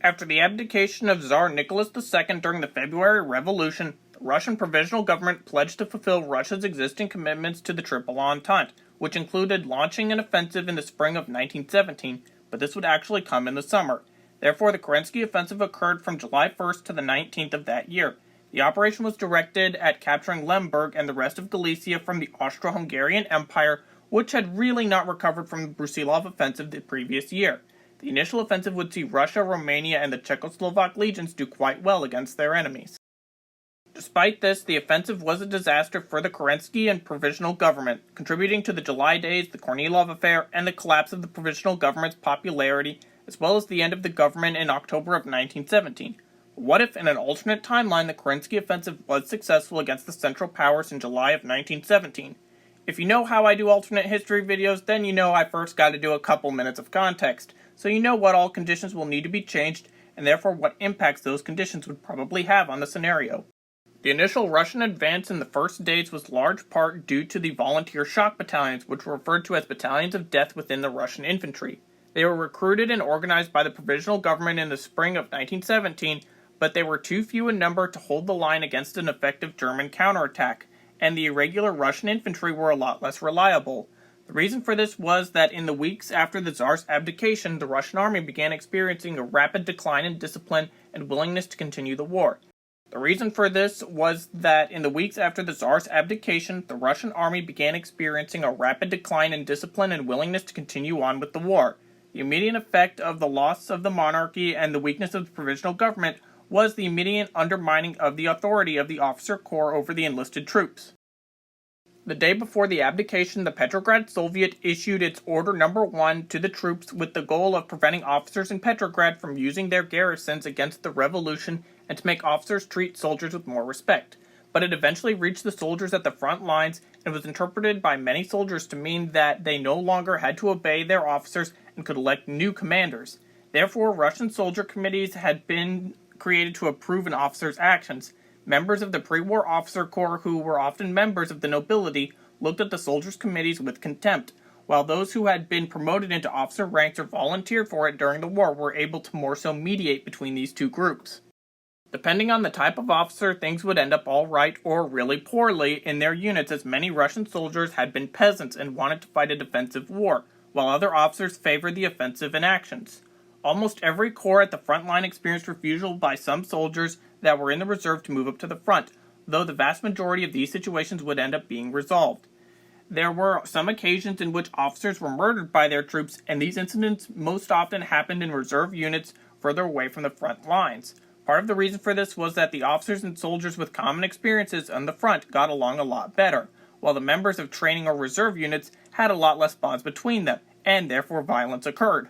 After the abdication of Tsar Nicholas II during the February Revolution, the Russian Provisional Government pledged to fulfill Russia's existing commitments to the Triple Entente, which included launching an offensive in the spring of 1917, but this would actually come in the summer. Therefore, the Kerensky offensive occurred from July 1st to the 19th of that year. The operation was directed at capturing Lemberg and the rest of Galicia from the Austro-Hungarian Empire, which had really not recovered from the Brusilov offensive the previous year. The initial offensive would see Russia, Romania, and the Czechoslovak legions do quite well against their enemies. Despite this, the offensive was a disaster for the Kerensky and Provisional Government, contributing to the July days, the Kornilov affair, and the collapse of the Provisional Government's popularity, as well as the end of the government in October of 1917. But what if, in an alternate timeline, the Kerensky offensive was successful against the Central Powers in July of 1917? If you know how I do alternate history videos, then you know I first got to do a couple minutes of context, so you know what all conditions will need to be changed, and therefore what impacts those conditions would probably have on the scenario. The initial Russian advance in the first days was large part due to the volunteer shock battalions, which were referred to as battalions of death within the Russian infantry. They were recruited and organized by the Provisional Government in the spring of 1917, but they were too few in number to hold the line against an effective German counterattack, and the irregular Russian infantry were a lot less reliable. The reason for this was that in the weeks after the Tsar's abdication, the Russian army began experiencing a rapid decline in discipline and willingness to continue the war. The reason for this was that in the weeks after the Tsar's abdication, the Russian army began experiencing a rapid decline in discipline and willingness to continue on with the war. The immediate effect of the loss of the monarchy and the weakness of the provisional government was the immediate undermining of the authority of the officer corps over the enlisted troops. The day before the abdication, the Petrograd Soviet issued its Order No. 1 to the troops with the goal of preventing officers in Petrograd from using their garrisons against the revolution and to make officers treat soldiers with more respect. But it eventually reached the soldiers at the front lines and was interpreted by many soldiers to mean that they no longer had to obey their officers and could elect new commanders. Therefore, Russian soldier committees had been created to approve an officer's actions. Members of the pre-war officer corps, who were often members of the nobility, looked at the soldiers' committees with contempt, while those who had been promoted into officer ranks or volunteered for it during the war were able to more so mediate between these two groups. Depending on the type of officer, things would end up all right or really poorly in their units, as many Russian soldiers had been peasants and wanted to fight a defensive war, while other officers favored the offensive in actions. Almost every corps at the front line experienced refusal by some soldiers that were in the reserve to move up to the front, though the vast majority of these situations would end up being resolved. There were some occasions in which officers were murdered by their troops, and these incidents most often happened in reserve units further away from the front lines. Part of the reason for this was that the officers and soldiers with common experiences on the front got along a lot better, while the members of training or reserve units had a lot less bonds between them, and therefore violence occurred.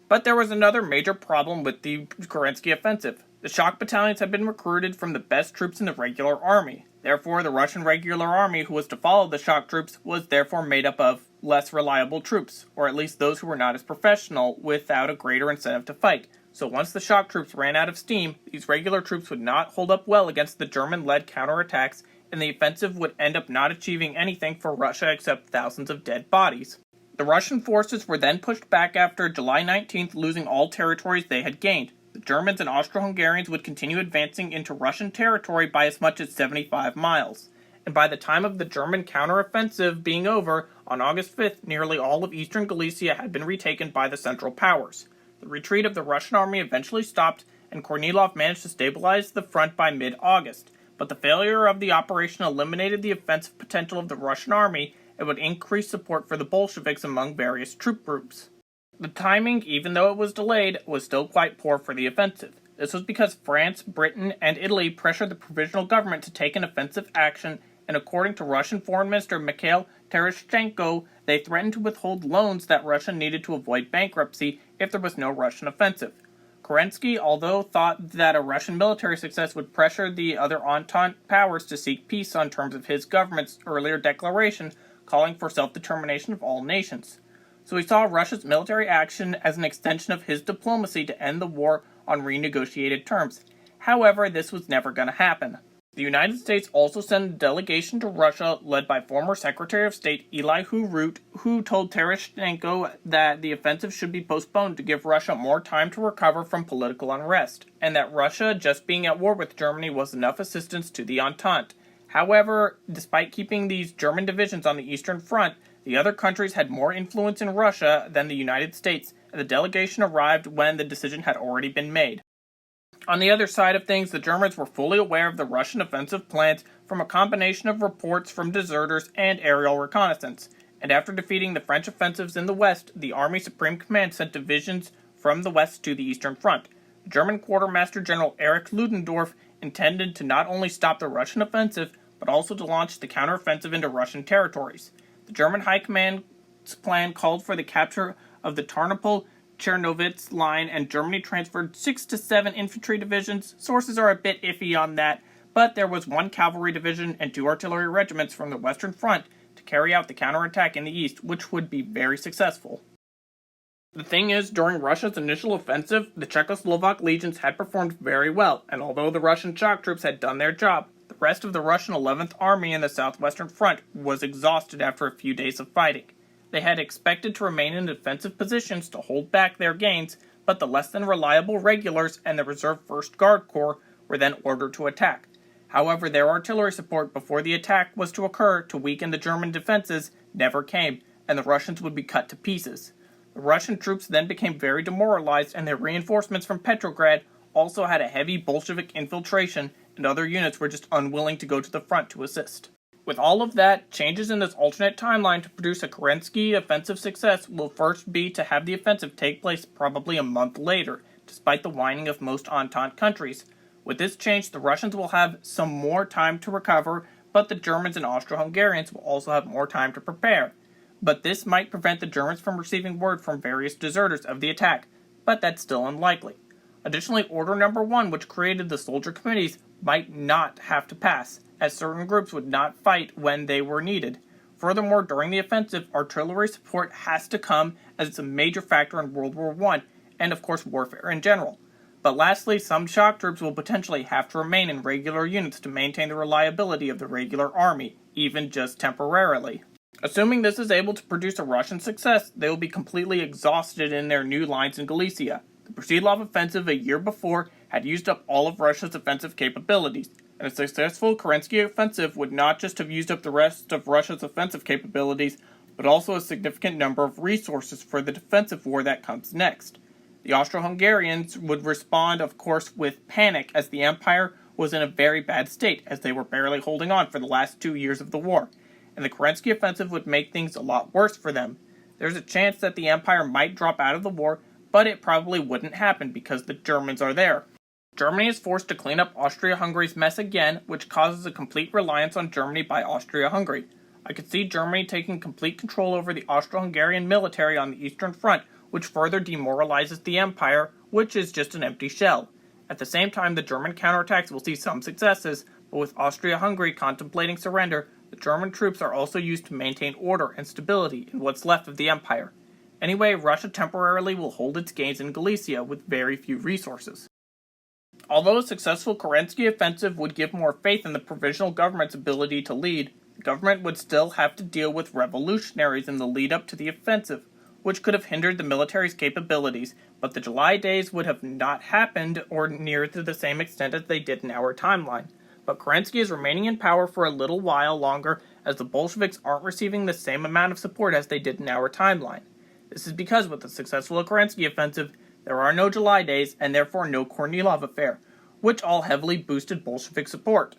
But there was another major problem with the Kerensky offensive. The shock battalions had been recruited from the best troops in the regular army. Therefore, the Russian regular army who was to follow the shock troops was therefore made up of less reliable troops, or at least those who were not as professional, without a greater incentive to fight. So once the shock troops ran out of steam, these regular troops would not hold up well against the German-led counterattacks, and the offensive would end up not achieving anything for Russia except thousands of dead bodies. The Russian forces were then pushed back after July 19th, losing all territories they had gained. The Germans and Austro-Hungarians would continue advancing into Russian territory by as much as 75 miles. And by the time of the German counteroffensive being over, on August 5th, nearly all of eastern Galicia had been retaken by the Central Powers. The retreat of the Russian army eventually stopped, and Kornilov managed to stabilize the front by mid-August. But the failure of the operation eliminated the offensive potential of the Russian army and would increase support for the Bolsheviks among various troop groups. The timing, even though it was delayed, was still quite poor for the offensive. This was because France, Britain, and Italy pressured the provisional government to take an offensive action, and according to Russian Foreign Minister Mikhail Tereshchenko, they threatened to withhold loans that Russia needed to avoid bankruptcy if there was no Russian offensive. Kerensky, although thought that a Russian military success would pressure the other Entente powers to seek peace on terms of his government's earlier declaration calling for self-determination of all nations. So he saw Russia's military action as an extension of his diplomacy to end the war on renegotiated terms. However, this was never going to happen. The United States also sent a delegation to Russia led by former Secretary of State Eli Root, who told Tereshchenko that the offensive should be postponed to give Russia more time to recover from political unrest, and that Russia just being at war with Germany was enough assistance to the Entente. However, despite keeping these German divisions on the Eastern Front, the other countries had more influence in Russia than the United States, and the delegation arrived when the decision had already been made. On the other side of things, the Germans were fully aware of the Russian offensive plans from a combination of reports from deserters and aerial reconnaissance, and after defeating the French offensives in the west, the Army Supreme Command sent divisions from the west to the Eastern Front. German Quartermaster General Erich Ludendorff intended to not only stop the Russian offensive, but also to launch the counteroffensive into Russian territories. The German High Command's plan called for the capture of the Tarnopol-Chernovitz line, and Germany transferred 6 to 7 infantry divisions. Sources are a bit iffy on that, but there was 1 cavalry division and 2 artillery regiments from the Western Front to carry out the counterattack in the east, which would be very successful. The thing is, during Russia's initial offensive, the Czechoslovak legions had performed very well, and although the Russian shock troops had done their job, the rest of the Russian 11th Army in the southwestern front was exhausted after a few days of fighting. They had expected to remain in defensive positions to hold back their gains, but the less than reliable regulars and the reserve 1st Guard Corps were then ordered to attack. However, their artillery support before the attack was to occur to weaken the German defenses never came, and the Russians would be cut to pieces. The Russian troops then became very demoralized, and their reinforcements from Petrograd also had a heavy Bolshevik infiltration, and other units were just unwilling to go to the front to assist. With all of that, changes in this alternate timeline to produce a Kerensky offensive success will first be to have the offensive take place probably a month later, despite the whining of most Entente countries. With this change, the Russians will have some more time to recover, but the Germans and Austro-Hungarians will also have more time to prepare. But this might prevent the Germans from receiving word from various deserters of the attack, but that's still unlikely. Additionally, Order No. 1, which created the soldier committees, might not have to pass, as certain groups would not fight when they were needed. Furthermore, during the offensive, artillery support has to come, as it's a major factor in World War I, and of course warfare in general. But lastly, some shock troops will potentially have to remain in regular units to maintain the reliability of the regular army, even just temporarily. Assuming this is able to produce a Russian success, they will be completely exhausted in their new lines in Galicia. The Brusilov offensive a year before had used up all of Russia's offensive capabilities, and a successful Kerensky offensive would not just have used up the rest of Russia's offensive capabilities, but also a significant number of resources for the defensive war that comes next. The Austro-Hungarians would respond, of course, with panic, as the empire was in a very bad state, as they were barely holding on for the last 2 years of the war, and the Kerensky offensive would make things a lot worse for them. There's a chance that the empire might drop out of the war, but it probably wouldn't happen because the Germans are there. Germany is forced to clean up Austria-Hungary's mess again, which causes a complete reliance on Germany by Austria-Hungary. I could see Germany taking complete control over the Austro-Hungarian military on the Eastern Front, which further demoralizes the empire, which is just an empty shell. At the same time, the German counterattacks will see some successes, but with Austria-Hungary contemplating surrender, the German troops are also used to maintain order and stability in what's left of the empire. Anyway, Russia temporarily will hold its gains in Galicia with very few resources. Although a successful Kerensky offensive would give more faith in the provisional government's ability to lead, the government would still have to deal with revolutionaries in the lead-up to the offensive, which could have hindered the military's capabilities, but the July days would have not happened or near to the same extent as they did in our timeline. But Kerensky is remaining in power for a little while longer, as the Bolsheviks aren't receiving the same amount of support as they did in our timeline. This is because with the successful Kerensky offensive, there are no July days and therefore no Kornilov affair, which all heavily boosted Bolshevik support.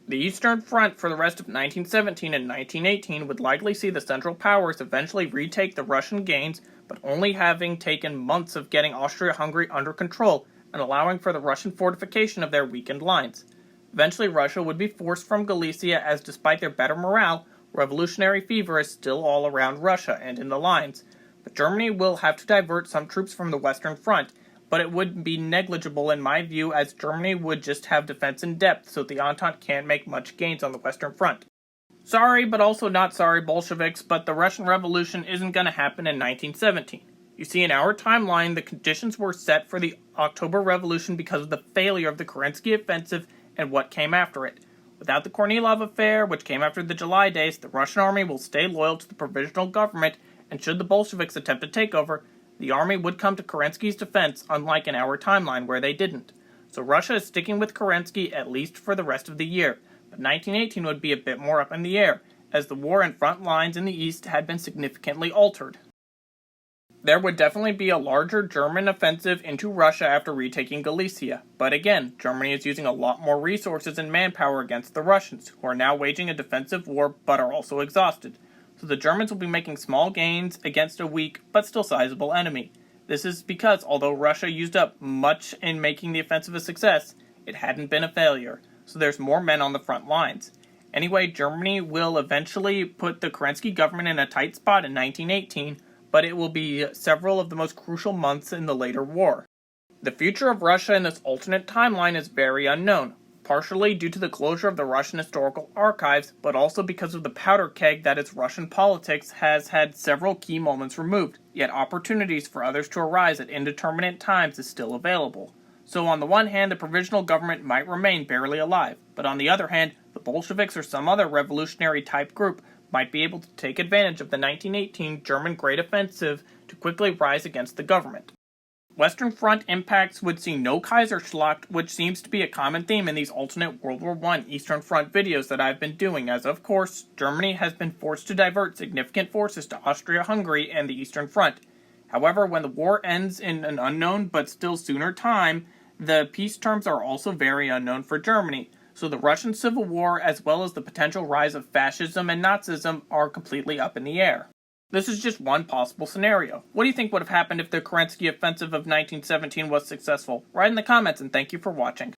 The Eastern Front for the rest of 1917 and 1918 would likely see the Central Powers eventually retake the Russian gains, but only having taken months of getting Austria-Hungary under control and allowing for the Russian fortification of their weakened lines. Eventually Russia would be forced from Galicia, as despite their better morale, revolutionary fever is still all around Russia and in the lines. But Germany will have to divert some troops from the Western Front, but it would be negligible in my view, as Germany would just have defense in depth, so the Entente can't make much gains on the Western Front. Sorry, but also not sorry, Bolsheviks, but the Russian Revolution isn't going to happen in 1917. You see, in our timeline, the conditions were set for the October Revolution because of the failure of the Kerensky offensive and what came after it. Without the Kornilov affair, which came after the July days, the Russian army will stay loyal to the provisional government, and should the Bolsheviks attempt a takeover, the army would come to Kerensky's defense, unlike in our timeline where they didn't. So Russia is sticking with Kerensky at least for the rest of the year, but 1918 would be a bit more up in the air, as the war and front lines in the east had been significantly altered. There would definitely be a larger German offensive into Russia after retaking Galicia, but again, Germany is using a lot more resources and manpower against the Russians, who are now waging a defensive war but are also exhausted. So the Germans will be making small gains against a weak but still sizable enemy. This is because although Russia used up much in making the offensive a success, it hadn't been a failure, so there's more men on the front lines. Anyway, Germany will eventually put the Kerensky government in a tight spot in 1918, but it will be several of the most crucial months in the later war. The future of Russia in this alternate timeline is very unknown, partially due to the closure of the Russian historical archives, but also because of the powder keg that is Russian politics has had several key moments removed, yet opportunities for others to arise at indeterminate times is still available. So on the one hand, the provisional government might remain barely alive, but on the other hand, the Bolsheviks or some other revolutionary type group might be able to take advantage of the 1918 German Great Offensive to quickly rise against the government. Western Front impacts would see no Kaiserschlacht, which seems to be a common theme in these alternate World War I Eastern Front videos that I've been doing, as of course, Germany has been forced to divert significant forces to Austria-Hungary and the Eastern Front. However, when the war ends in an unknown but still sooner time, the peace terms are also very unknown for Germany. So the Russian Civil War, as well as the potential rise of fascism and Nazism, are completely up in the air. This is just one possible scenario. What do you think would have happened if the Kerensky offensive of 1917 was successful? Write in the comments, and thank you for watching.